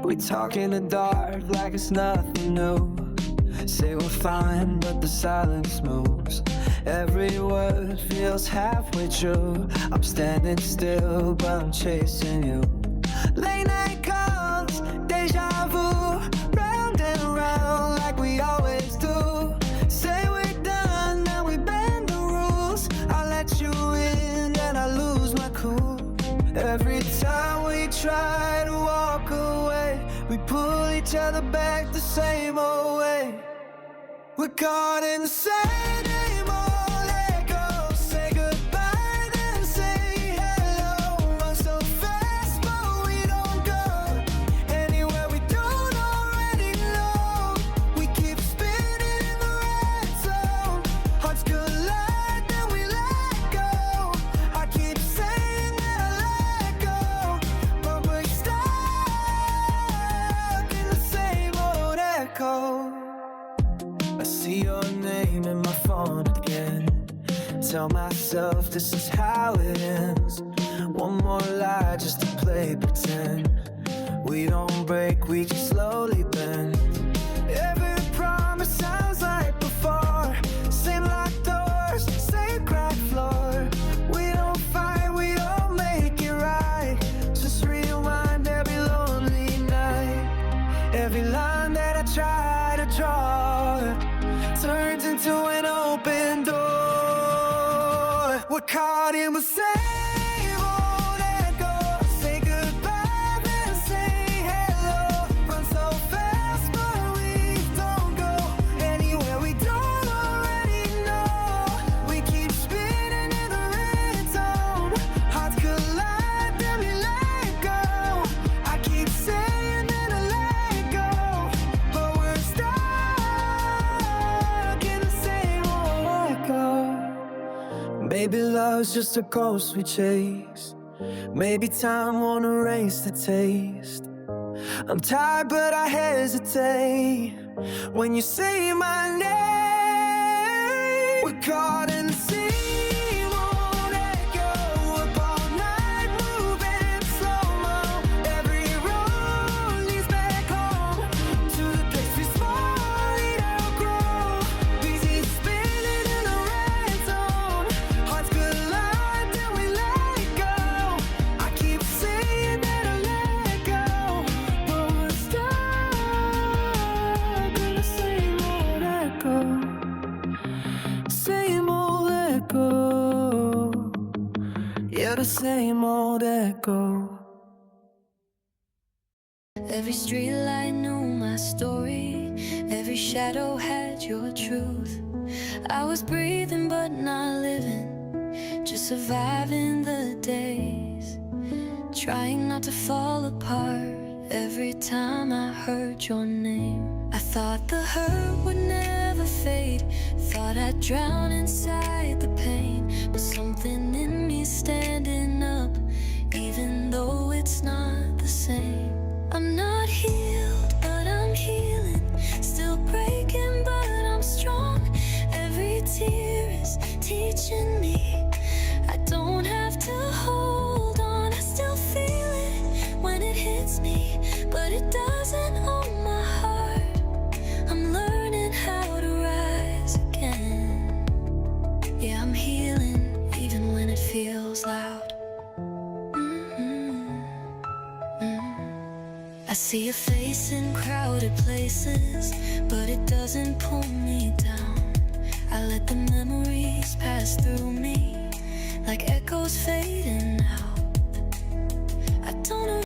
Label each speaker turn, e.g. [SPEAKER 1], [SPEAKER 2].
[SPEAKER 1] We talk in the dark like it's nothing new. Say we're fine, but the silence moves. Every word feels halfway true. I'm standing still, but I'm chasing you. Late night calls, deja vu. Round and around like we always do. Say we're done, now we bend the rules. I let you in and I lose my cool. Every time we try to walk away, we pull each other back the same old way. We're caught in the same old echo. Say goodbye, then say hello. Run so fast, but we don't go anywhere we don't already know. We keep spinning in the red zone. Hearts collide, then we let go. I keep saying that I let go, but we're stuck in the same old echo. I see your name in my phone again. Tell myself this is how it ends. One more lie just to play pretend. We don't break, we just slowly bend. Every promise sounds like before. Same locked doors, same cracked floor. We don't fight, we don't make it right. Just rewind every lonely night. Every line that I try to draw turns into an open door. We're caught in the same old echo. Say goodbye, then say hello. Run so fast, but we don't go anywhere we don't already know. We keep spinning in the red zone. Hearts collide, then we let go. I keep saying that I let go, but we're stuck in the same old echo. Maybe love's just a ghost we chase. Maybe time won't erase the taste. I'm tired but I hesitate when you say my name. We're caught in the same old echo. Up all night moving slow-mo. Every road leads back home to the place we swore we'd outgrow. Busy spinning in the red zone. Hearts collide, then we let go. I keep saying that I let go, but we're stuck in the same old echo. Same old echo. Yeah, the same old echo.
[SPEAKER 2] Every street light knew my story. Every shadow had your truth. I was breathing but not living, just surviving the days, trying not to fall apart every time I heard your name. I thought the hurt would never fade, thought I'd drown inside the pain, but something in me standing up, even though it's not the same. I'm not healed, but I'm healing. Still breaking, but I'm strong. Every tear is teaching me I don't have to hold on. I still feel it when it hits me, but it doesn't own my heart. I'm learning how to rise again. Yeah, I'm healing even when it feels loud. I see a face in crowded places, but it doesn't pull me down. I let the memories pass through me like echoes fading